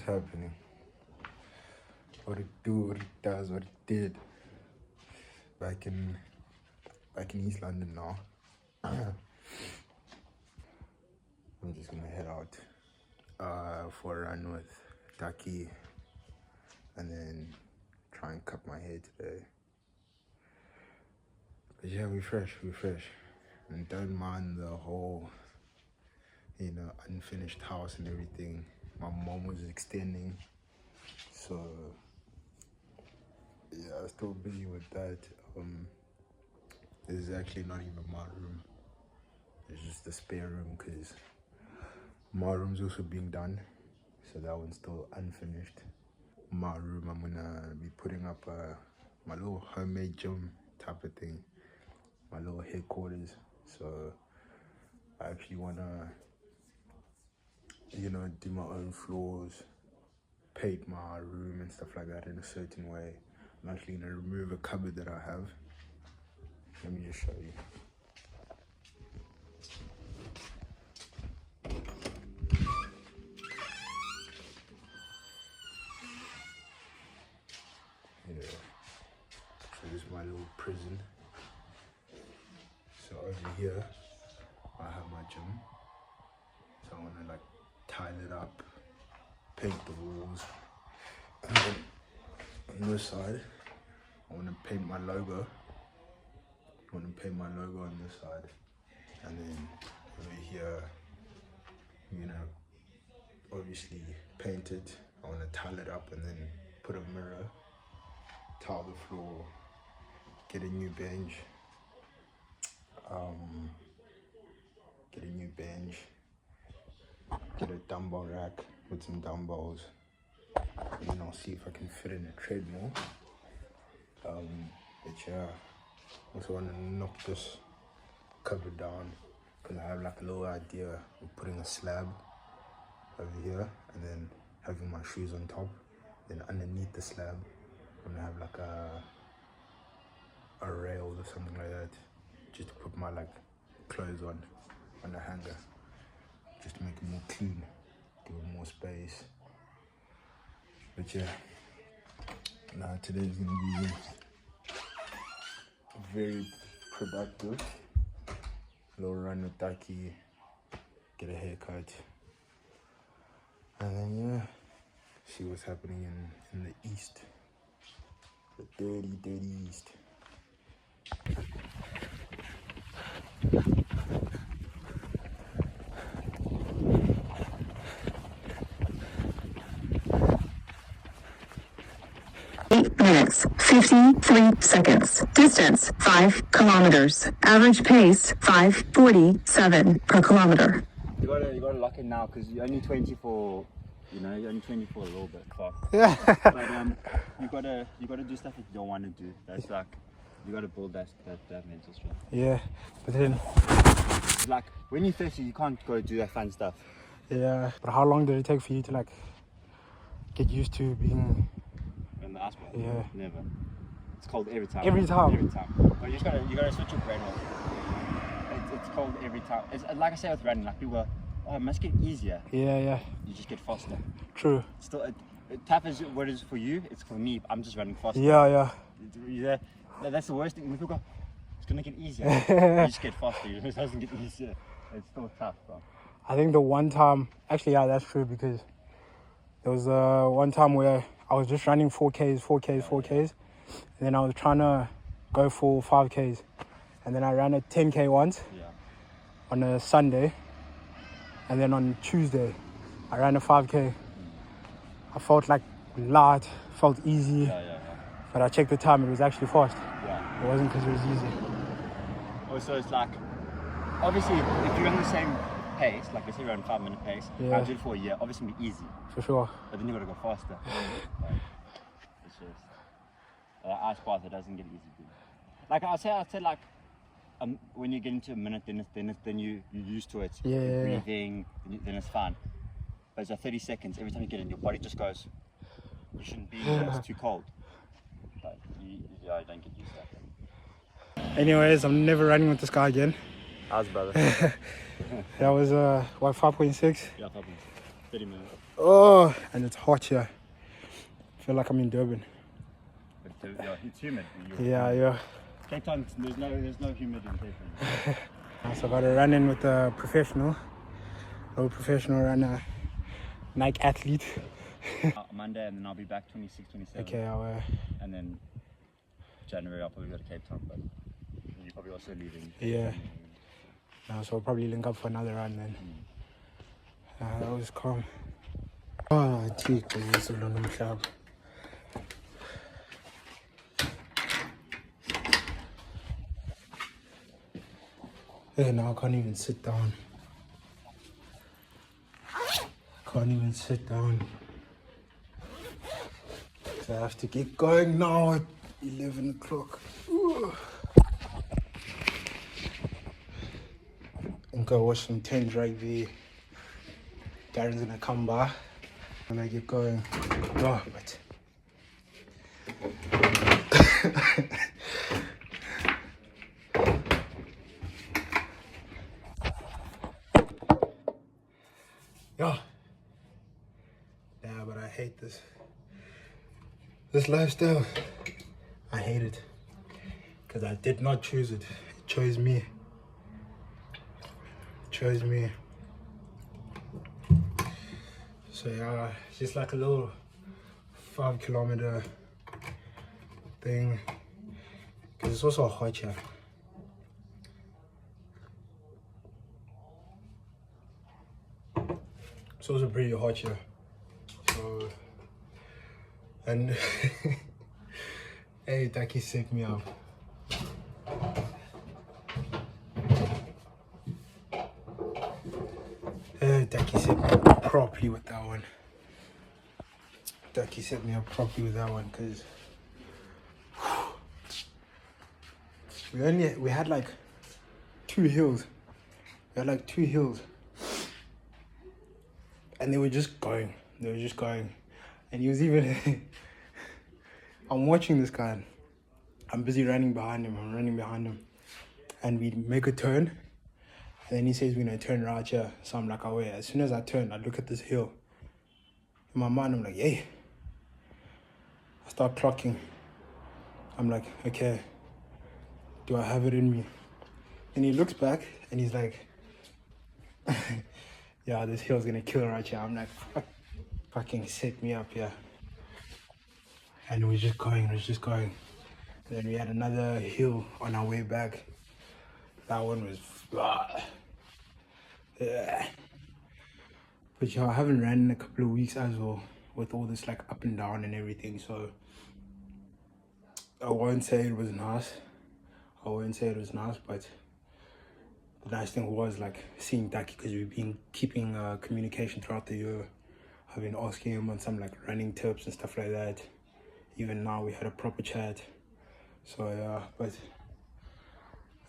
happening, what it do, what it does, what it did. Back in East London now. I'm just gonna head out for a run with Taki and then try and cut my hair today. But yeah, we fresh. And don't mind the whole, unfinished house and everything. My mom was extending, so yeah, I'm still busy with that. This is actually not even my room. It's just the spare room because my room's also being done, so that one's still unfinished. My room, I'm gonna be putting up my little homemade gym type of thing, my little headquarters. So I actually wanna, do my own floors, paint my room and stuff like that in a certain way. I'm actually gonna remove a cupboard that I have. Let me just show you. Yeah. So this is my little prison. So over here, I have my gym. So I wanna tile it up, paint the walls. And then on this side, I wanna paint my logo. On this side, and then over here, obviously paint it. I want to tile it up and then put a mirror, tile the floor, get a new bench, get a dumbbell rack with some dumbbells, and then I'll see if I can fit in a treadmill. But yeah. Also want to knock this cupboard down because I have a little idea of putting a slab over here and then having my shoes on top. Then underneath the slab, I'm gonna have a rail or something like that, just to put my clothes on the hanger, just to make it more clean, give it more space. But yeah, now today's gonna be very productive. A little run with Taki, get a haircut, and then see what's happening in the east, the dirty east. Minutes, 53 seconds. Distance, 5 kilometers. Average pace, 5:47 per kilometer. You gotta lock it now because you're only 20 for, you're only 20 for a little bit. Fuck. Yeah. But you gotta do stuff that you don't want to do. That's you gotta build that mental strength. Yeah, but then when you're 30, you can't go do that fun stuff. Yeah, but how long did it take for you to get used to being in the asphalt? Yeah. Never. It's cold every time. Every time. But you gotta switch your brain off. It's cold every time. It's like I say with running, people go, oh, it must get easier. Yeah. You just get faster. True. Still, tough as what it is for you, it's for me. I'm just running faster. Yeah. That's the worst thing. When people go, it's gonna get easier. You just get faster. It doesn't get easier. It's still tough, bro. I think the one time, actually, yeah, that's true because there was one time where I was just running 4Ks, and then I was trying to go for 5Ks, and then I ran a 10K once on a Sunday, and then on Tuesday I ran a 5K. I felt light, felt easy, but I checked the time, it was actually fast. It wasn't because it was easy. Also, it's obviously if you're on the same pace, let's say you're on a 5-minute pace, I did it for a year, obviously it'll be easy. For sure. But then you gotta go faster. It's just ice bath, it doesn't get easy. I'd say when you get into a minute, then you're used to it. You're breathing, then it's fine. But it's 30 seconds. Every time you get in, your body just goes. You shouldn't be. It's too cold. But you don't get used to that. Anyways, I'm never running with this guy again. How's brother? That was 5.6? Yeah, 5.6. 30 minutes. Oh, and it's hot here. I feel like I'm in Durban. But yeah, it's humid. Yeah. Cape Town, there's no humid in Cape Town. So I got to run in with a professional runner, Nike athlete. Monday, and then I'll be back 26, 27. Okay, And then January I'll probably go to Cape Town, but you're probably also leaving. Yeah. So we'll probably link up for another run then. That was calm. Oh, cheek, this is London shop. Hey, now I can't even sit down. Can't even sit down. So I have to get going now at 11 o'clock. I'm gonna watch some 10s rugby. Darren's gonna come by when I get going. Oh, but yeah, but I hate this lifestyle. I hate it because I did not choose it. It chose me. So yeah, it's just like a little 5-kilometer thing because it's also hot here. It's also pretty hot here. So, and hey, Taki set me up. Taki set me up properly with that one. Because we had like 2 hills. And they were just going. And he was even I'm watching this guy. I'm busy running behind him. And we make a turn. And then he says we're gonna turn right here. So I'm like, oh wait, as soon as I turn, I look at this hill. In my mind, I'm like, hey. I start clocking. I'm like, okay, do I have it in me? And he looks back and he's like, yeah, this hill's gonna kill right here. I'm like, fucking set me up here. And we're just going. And then we had another hill on our way back. That one was, yeah. But yeah, I haven't ran in a couple of weeks as well, with all this like up and down and everything. So I won't say it was nice. But the nice thing was like seeing Daki, because we've been keeping communication throughout the year. I've been asking him on some like running tips and stuff like that. Even now we had a proper chat. So yeah, but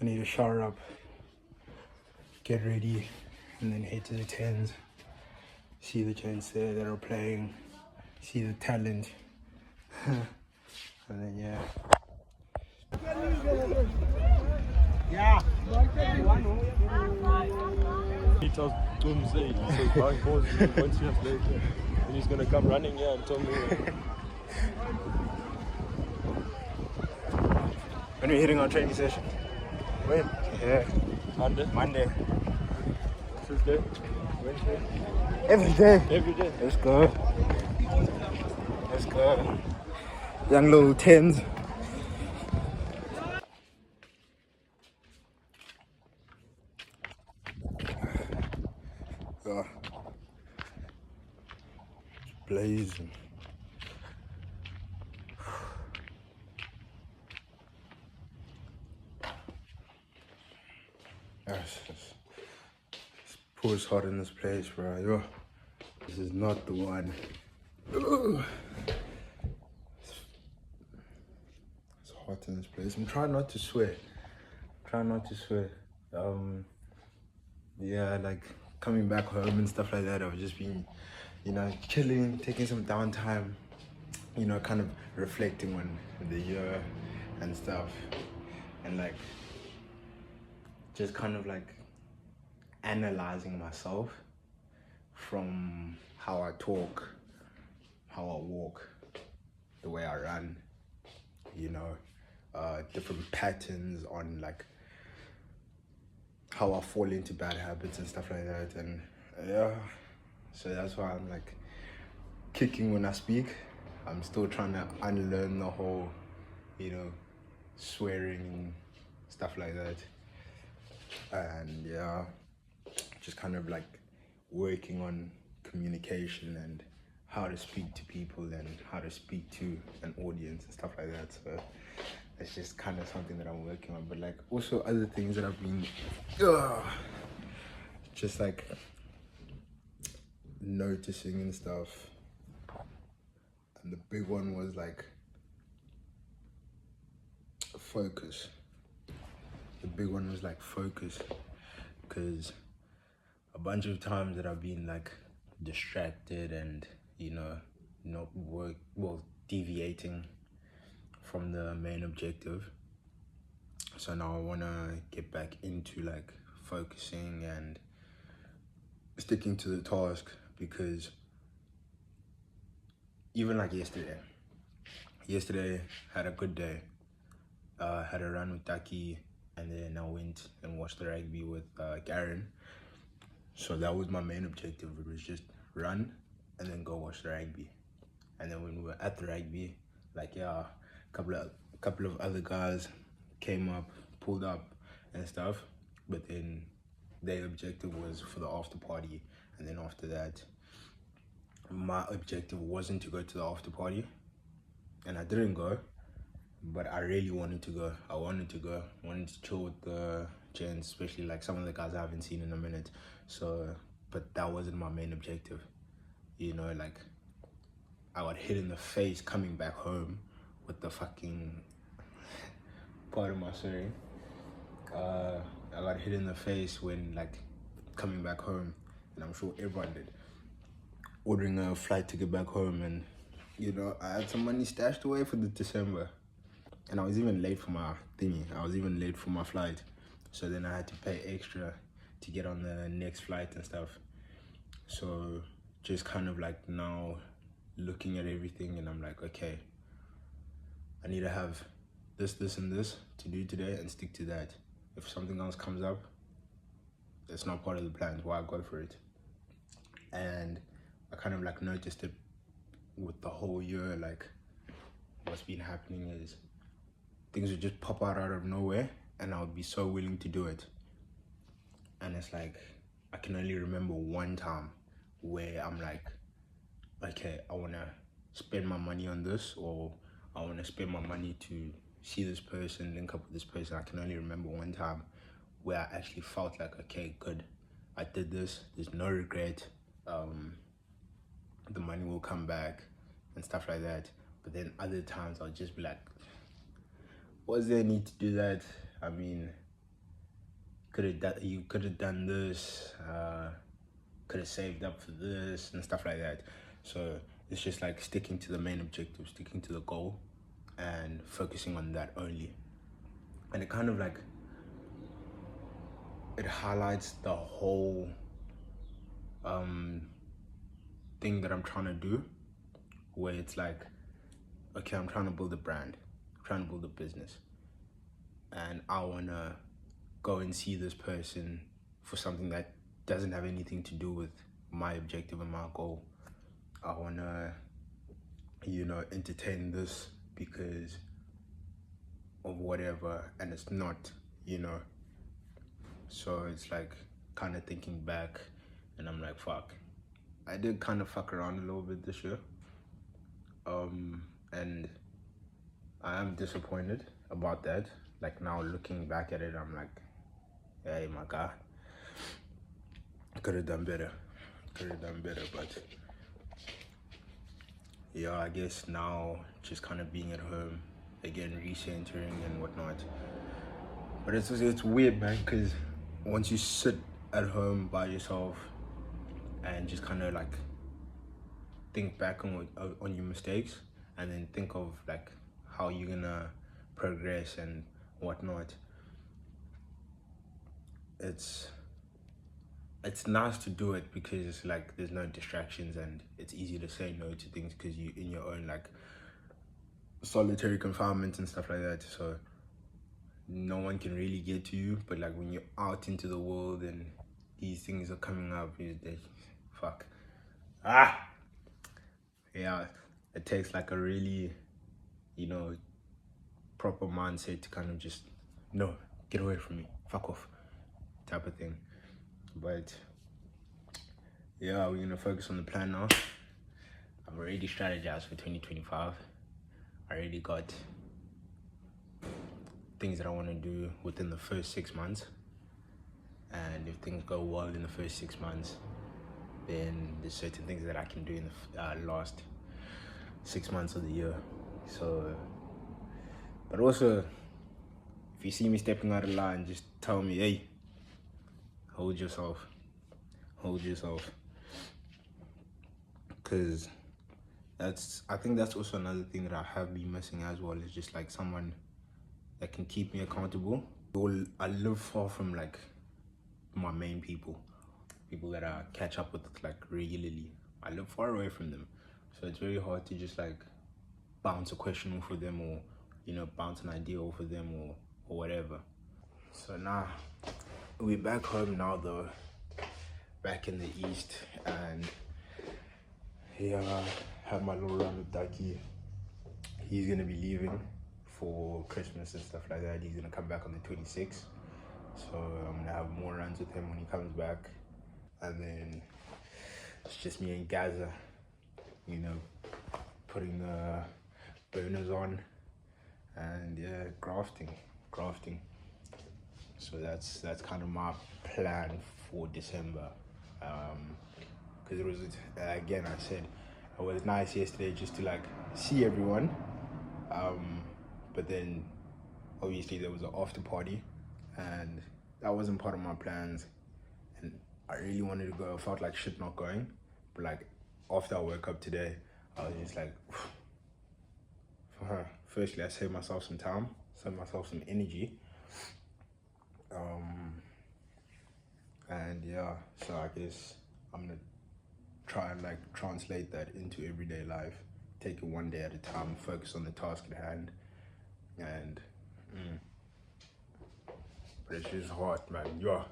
I need to shower up, get ready, and then head to the 10s. See the gents there that are playing, see the talent, and then yeah. He tells Doomsday, he says, bang balls, 1 year later, and he's gonna come running here and tell me. When are we hitting our training session? When? Yeah. Monday. Tuesday? Wednesday? Every day. Let's go. Young little 10s. Blazing. Yes. It's pours hot in this place, bro. Yo, this is not the one. Ugh. It's hot in this place. I'm trying not to sweat. Yeah, like coming back home and stuff like that. I've just been, chilling, taking some downtime, kind of reflecting on the year and stuff, and like just kind of like analyzing myself from how I talk, how I walk, the way I run, you know, different patterns on like how I fall into bad habits and stuff like that. And yeah, so that's why I'm like kicking when I speak. I'm still trying to unlearn the whole, you know, swearing and stuff like that. And yeah, just kind of like working on communication and how to speak to people and how to speak to an audience and stuff like that. So it's just kind of something that I'm working on. But like also other things that I've been just like noticing and stuff. And the big one was like focus. The big one was like focus, because a bunch of times that I've been like distracted and, you know, not deviating from the main objective. So now I want to get back into like focusing and sticking to the task, because even like yesterday had a good day. Had a run with Taki, and then I went and watched the rugby with Garen. So that was my main objective. It was just run and then go watch the rugby. And then when we were at the rugby, like yeah, a couple of other guys came up, pulled up and stuff. But then their objective was for the after party. And then after that, my objective wasn't to go to the after party, and I didn't go. But I really wanted to go. I wanted to chill with the gents, especially like some of the guys I haven't seen in a minute. So, but that wasn't my main objective. You know, like I got hit in the face coming back home with the fucking, pardon my sorry. I got hit in the face when like coming back home, and I'm sure everyone did. Ordering a flight ticket back home, and you know, I had some money stashed away for the December. And I was even late for my thingy. I was even late for my flight. So then I had to pay extra to get on the next flight and stuff. So just kind of like now looking at everything, and I'm like, okay, I need to have this, and this to do today and stick to that. If something else comes up, it's not part of the plans. Why go for it? And I kind of like noticed it with the whole year, like what's been happening is things would just pop out of nowhere, and I would be so willing to do it. And it's like, I can only remember one time where I'm like, okay, I want to spend my money on this, or I want to spend my money to see this person, link up with this person. I can only remember one time where I actually felt like, okay, good, I did this, there's no regret, the money will come back and stuff like that. But then other times I'll just be like, was there a need to do that? I mean, you could have done this, could have saved up for this and stuff like that. So it's just like sticking to the main objective, sticking to the goal and focusing on that only. And it kind of like, it highlights the whole thing that I'm trying to do, where it's like, okay, I'm trying to build a brand, I'm trying to build a business, and I want to go and see this person for something that doesn't have anything to do with my objective and my goal. I want to, you know, entertain this because of whatever, and it's not, you know. So it's like kind of thinking back, and I'm like, fuck, I did kind of fuck around a little bit this year, and I am disappointed about that. Like now looking back at it, I'm like, hey, my God, I could have done better, but yeah, I guess now just kind of being at home again, recentering and whatnot. But it's weird, man, because once you sit at home by yourself and just kind of like think back on your mistakes, and then think of like how you're gonna progress and whatnot, it's it's nice to do it because like there's no distractions and it's easy to say no to things because you're in your own like solitary confinement and stuff like that, so no one can really get to you. But like when you're out into the world and these things are coming up, fuck. Yeah, it takes like a really, you know, proper mindset to kind of just, no, get away from me, fuck off, type of thing. But yeah, we're gonna focus on the plan now. I've already strategized for 2025. I already got things that I want to do within the first 6 months, and if things go well in the first 6 months, then there's certain things that I can do in the last 6 months of the year. So, but also, if you see me stepping out of line, just tell me, hey, hold yourself, because I think that's also another thing that I have been missing as well, is just like someone that can keep me accountable. I live far from like my main people that I catch up with like regularly. I live far away from them, so it's very hard to just like bounce a question off of them, or you know, bounce an idea off of them, or whatever. So now we're back home now though, back in the east, and here I have my little run with Ducky. He's gonna be leaving for Christmas and stuff like that. He's gonna come back on the 26th, so I'm gonna have more runs with him when he comes back. And then it's just me and Gaza, you know, putting the burners on and yeah, grafting. So that's kind of my plan for December. Because it was, again, I said it was nice yesterday just to like see everyone. But then obviously there was an after party and that wasn't part of my plans. And I really wanted to go. I felt like shit not going. But like after I woke up today, I was just like, firstly, I saved myself some time, saved myself some energy. And yeah, so I guess I'm gonna try and like translate that into everyday life, take it one day at a time, focus on the task at hand. And but it's just hard, man. Yeah,